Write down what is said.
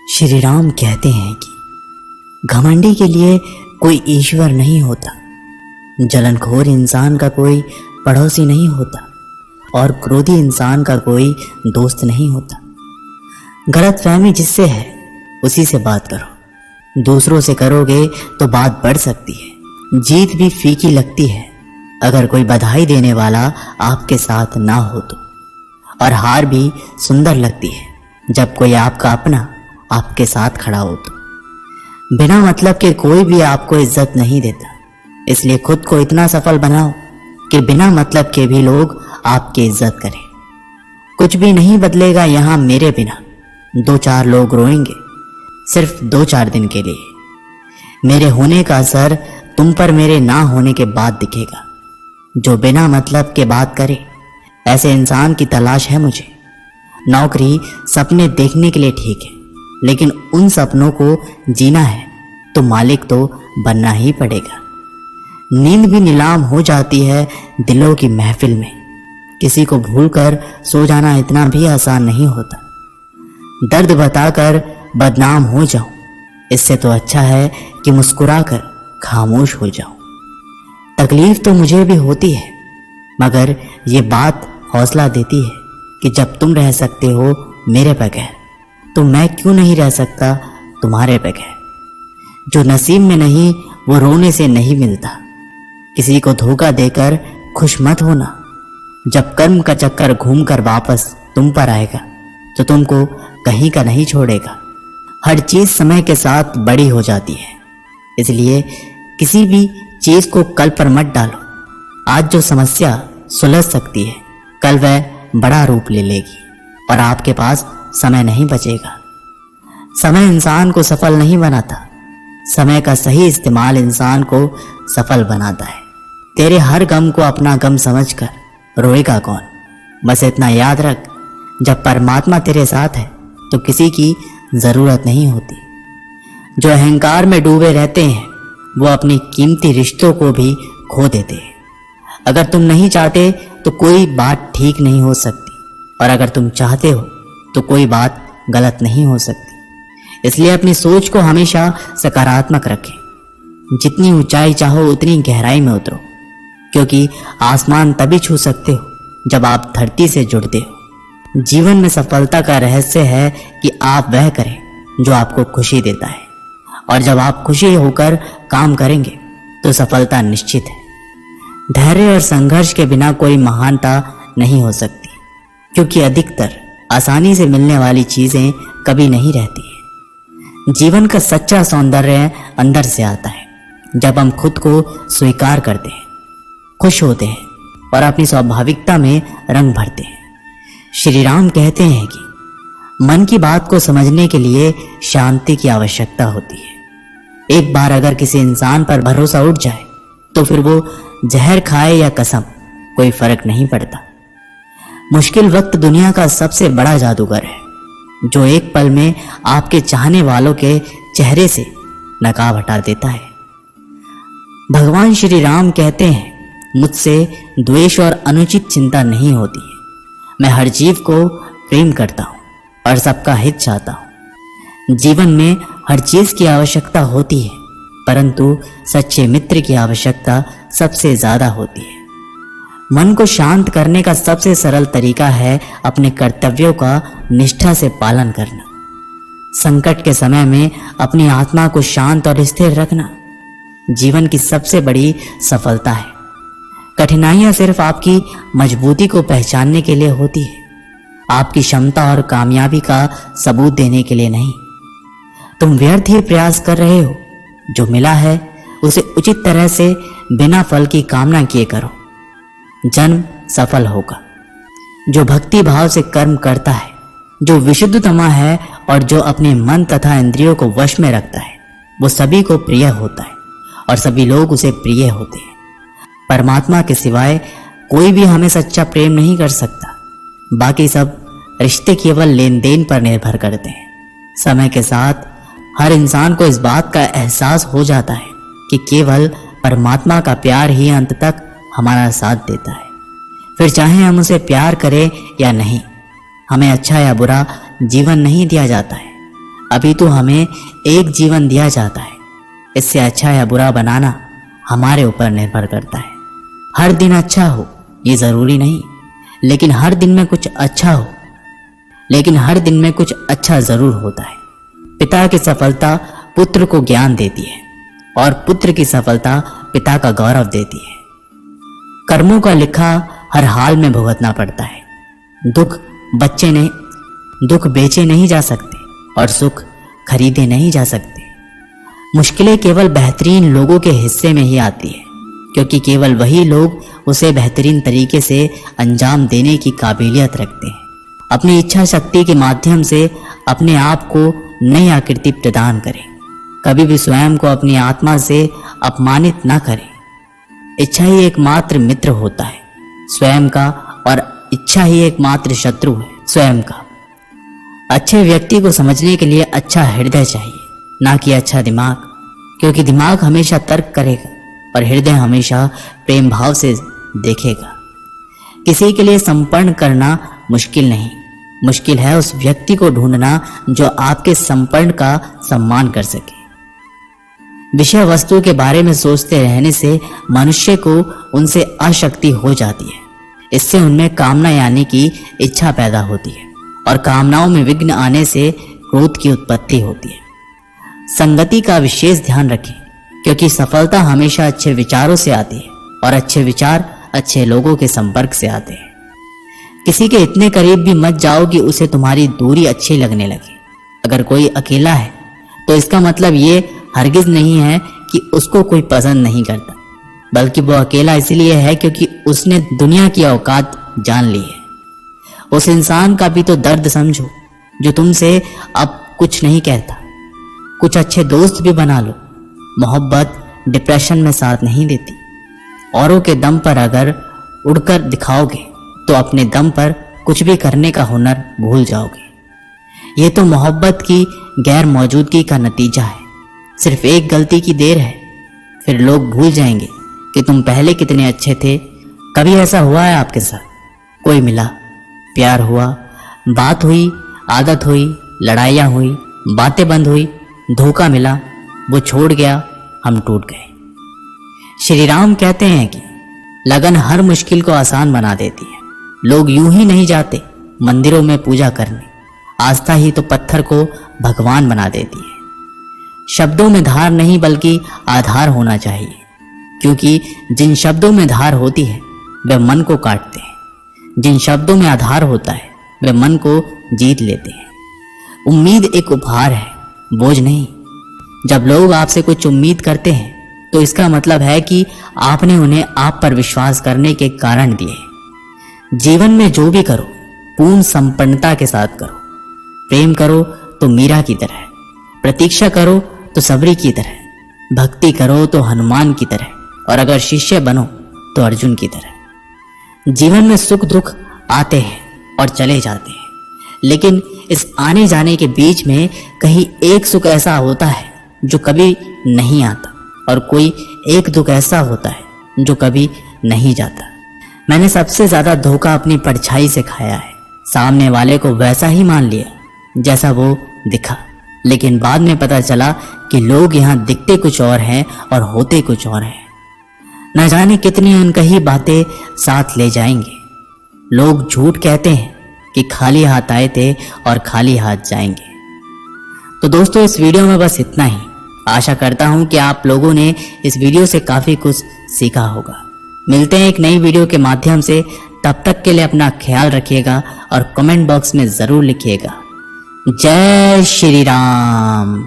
श्री राम कहते हैं कि घमंडी के लिए कोई ईश्वर नहीं होता, जलनखोर इंसान का कोई पड़ोसी नहीं होता और क्रोधी इंसान का कोई दोस्त नहीं होता। गलतफहमी जिससे है उसी से बात करो, दूसरों से करोगे तो बात बढ़ सकती है। जीत भी फीकी लगती है अगर कोई बधाई देने वाला आपके साथ ना हो तो, और हार भी सुंदर लगती है जब कोई आपका अपना आपके साथ खड़ा हो तो। बिना मतलब के कोई भी आपको इज्जत नहीं देता, इसलिए खुद को इतना सफल बनाओ कि बिना मतलब के भी लोग आपकी इज्जत करें। कुछ भी नहीं बदलेगा यहाँ मेरे बिना, 2-4 लोग रोएंगे सिर्फ 2-4 दिन के लिए। मेरे होने का असर तुम पर मेरे ना होने के बाद दिखेगा। जो बिना मतलब के बात करे ऐसे इंसान की तलाश है मुझे। नौकरी सपने देखने के लिए ठीक है, लेकिन उन सपनों को जीना है तो मालिक तो बनना ही पड़ेगा। नींद भी नीलाम हो जाती है दिलों की महफिल में। किसी को भूलकर सो जाना इतना भी आसान नहीं होता। दर्द बताकर बदनाम हो जाऊं, इससे तो अच्छा है कि मुस्कुराकर खामोश हो जाऊं। तकलीफ तो मुझे भी होती है, मगर ये बात हौसला देती है कि जब तुम रह सकते हो मेरे बगैर, तो मैं क्यों नहीं रह सकता तुम्हारे बगैर। जो नसीब में नहीं वो रोने से नहीं मिलता। किसी को धोखा देकर खुश मत होना। जब कर्म का चक्कर घूमकर वापस तुम पर आएगा तो तुमको कहीं का नहीं छोड़ेगा। हर चीज समय के साथ बड़ी हो जाती है, इसलिए किसी भी चीज को कल पर मत डालो। आज जो समस्या सुलझ सकती है कल वह बड़ा रूप ले लेगी और आपके पास समय नहीं बचेगा। समय इंसान को सफल नहीं बनाता, समय का सही इस्तेमाल इंसान को सफल बनाता है। तेरे हर गम को अपना गम समझकर रोएगा कौन। बस इतना याद रख, जब परमात्मा तेरे साथ है तो किसी की जरूरत नहीं होती। जो अहंकार में डूबे रहते हैं वो अपनी कीमती रिश्तों को भी खो देते हैं। अगर तुम नहीं चाहते तो कोई बात ठीक नहीं हो सकती, और अगर तुम चाहते हो तो कोई बात गलत नहीं हो सकती। इसलिए अपनी सोच को हमेशा सकारात्मक रखें। जितनी ऊंचाई चाहो उतनी गहराई में उतरो, क्योंकि आसमान तभी छू सकते हो जब आप धरती से जुड़ते हो। जीवन में सफलता का रहस्य है कि आप वह करें जो आपको खुशी देता है, और जब आप खुशी होकर काम करेंगे तो सफलता निश्चित है। धैर्य और संघर्ष के बिना कोई महानता नहीं हो सकती, क्योंकि अधिकतर आसानी से मिलने वाली चीजें कभी नहीं रहती है। जीवन का सच्चा सौंदर्य अंदर से आता है जब हम खुद को स्वीकार करते हैं, खुश होते हैं और अपनी स्वाभाविकता में रंग भरते हैं। श्री राम कहते हैं कि मन की बात को समझने के लिए शांति की आवश्यकता होती है। एक बार अगर किसी इंसान पर भरोसा उठ जाए तो फिर वो जहर खाए या कसम, कोई फर्क नहीं पड़ता। मुश्किल वक्त दुनिया का सबसे बड़ा जादूगर है, जो एक पल में आपके चाहने वालों के चेहरे से नकाब हटा देता है। भगवान श्री राम कहते हैं, मुझसे द्वेष और अनुचित चिंता नहीं होती है। मैं हर जीव को प्रेम करता हूँ और सबका हित चाहता हूँ। जीवन में हर चीज की आवश्यकता होती है, परंतु सच्चे मित्र की आवश्यकता सबसे ज्यादा होती है। मन को शांत करने का सबसे सरल तरीका है अपने कर्तव्यों का निष्ठा से पालन करना। संकट के समय में अपनी आत्मा को शांत और स्थिर रखना जीवन की सबसे बड़ी सफलता है। कठिनाइयां सिर्फ आपकी मजबूती को पहचानने के लिए होती है, आपकी क्षमता और कामयाबी का सबूत देने के लिए नहीं। तुम व्यर्थ ही प्रयास कर रहे हो, जो मिला है उसे उचित तरह से बिना फल की कामना किए करो। जन्म सफल होगा। जो भक्ति भाव से कर्म करता है, जो विशुद्धतमा है और जो अपने मन तथा इंद्रियों को वश में रखता है, वो सभी को प्रिय होता है और सभी लोग उसे प्रिय होते हैं। परमात्मा के सिवाय कोई भी हमें सच्चा प्रेम नहीं कर सकता। बाकी सब रिश्ते केवल लेन देन पर निर्भर करते हैं। समय के साथ हर इंसान को इस बात का एहसास हो जाता है कि केवल परमात्मा का प्यार ही अंत तक हमारा साथ देता है। फिर चाहे हम उसे प्यार करें या नहीं, हमें अच्छा या बुरा जीवन नहीं दिया जाता है। अभी तो हमें एक जीवन दिया जाता है, इससे अच्छा या बुरा बनाना हमारे ऊपर निर्भर करता है। हर दिन अच्छा हो ये ज़रूरी नहीं, लेकिन हर दिन में कुछ अच्छा ज़रूर होता है। पिता की सफलता पुत्र को ज्ञान देती है और पुत्र की सफलता पिता का गौरव देती है। कर्मों का लिखा हर हाल में भुगतना पड़ता है। दुख बेचे नहीं जा सकते और सुख खरीदे नहीं जा सकते। मुश्किलें केवल बेहतरीन लोगों के हिस्से में ही आती है, क्योंकि केवल वही लोग उसे बेहतरीन तरीके से अंजाम देने की काबिलियत रखते हैं। अपनी इच्छा शक्ति के माध्यम से अपने आप को नई आकृति प्रदान करें। कभी भी स्वयं को अपनी आत्मा से अपमानित न करें। इच्छा ही एकमात्र मित्र होता है स्वयं का, और इच्छा ही एकमात्र शत्रु है स्वयं का। अच्छे व्यक्ति को समझने के लिए अच्छा हृदय चाहिए, ना कि अच्छा दिमाग, क्योंकि दिमाग हमेशा तर्क करेगा और हृदय हमेशा प्रेम भाव से देखेगा। किसी के लिए समर्पण करना मुश्किल नहीं, मुश्किल है उस व्यक्ति को ढूंढना जो आपके समर्पण का सम्मान कर सके। विषय वस्तु के बारे में सोचते रहने से मनुष्य को उनसे अशक्ति हो जाती है। इससे उनमें कामना यानी कि इच्छा पैदा होती है, और कामनाओं में विघ्न आने से क्रोध की उत्पत्ति होती है। संगति का विशेष ध्यान रखें, क्योंकि सफलता हमेशा अच्छे विचारों से आती है और अच्छे विचार अच्छे लोगों के संपर्क से आते हैं। किसी के इतने करीब भी मत जाओ कि उसे तुम्हारी दूरी अच्छी लगने लगे। अगर कोई अकेला है तो इसका मतलब ये हरगिज नहीं है कि उसको कोई पसंद नहीं करता, बल्कि वो अकेला इसलिए है क्योंकि उसने दुनिया की औकात जान ली है। उस इंसान का भी तो दर्द समझो जो तुमसे अब कुछ नहीं कहता। कुछ अच्छे दोस्त भी बना लो। मोहब्बत डिप्रेशन में साथ नहीं देती। औरों के दम पर अगर उड़कर दिखाओगे तो अपने दम पर कुछ भी करने का हुनर भूल जाओगे। ये तो मोहब्बत की गैर मौजूदगी का नतीजा है। सिर्फ एक गलती की देर है, फिर लोग भूल जाएंगे कि तुम पहले कितने अच्छे थे। कभी ऐसा हुआ है आपके साथ? कोई मिला, प्यार हुआ, बात हुई, आदत हुई, लड़ाइयाँ हुई, बातें बंद हुई, धोखा मिला, वो छोड़ गया, हम टूट गए। श्री राम कहते हैं कि लगन हर मुश्किल को आसान बना देती है। लोग यूं ही नहीं जाते मंदिरों में पूजा करने। आस्था ही तो पत्थर को भगवान बना देती है। शब्दों में धार नहीं बल्कि आधार होना चाहिए, क्योंकि जिन शब्दों में धार होती है वे मन को काटते हैं। जिन शब्दों में आधार होता है वे मन को जीत लेते हैं। उम्मीद एक उपहार है, बोझ नहीं। जब लोग आपसे कुछ उम्मीद करते हैं तो इसका मतलब है कि आपने उन्हें आप पर विश्वास करने के कारण दिए। जीवन में जो भी करो पूर्ण संपन्नता के साथ करो। प्रेम करो तो मीरा की तरह, प्रतीक्षा करो तो सबरी की तरह, भक्ति करो तो हनुमान की तरह, और अगर शिष्य बनो तो अर्जुन की तरह। जीवन में सुख दुख आते हैं और चले जाते हैं, लेकिन इस आने जाने के बीच में कहीं एक सुख ऐसा होता है जो कभी नहीं आता, और कोई एक दुख ऐसा होता है जो कभी नहीं जाता। मैंने सबसे ज्यादा धोखा अपनी परछाई से खाया है। सामने वाले को वैसा ही मान लिया जैसा वो दिखा, लेकिन बाद में पता चला कि लोग यहाँ दिखते कुछ और हैं और होते कुछ और हैं। न जाने कितनी अनकही बातें साथ ले जाएंगे। लोग झूठ कहते हैं कि खाली हाथ आए थे और खाली हाथ जाएंगे। तो दोस्तों, इस वीडियो में बस इतना ही। आशा करता हूँ कि आप लोगों ने इस वीडियो से काफ़ी कुछ सीखा होगा। मिलते हैं एक नई वीडियो के माध्यम से। तब तक के लिए अपना ख्याल रखिएगा और कमेंट बॉक्स में ज़रूर लिखिएगा। जय श्री राम।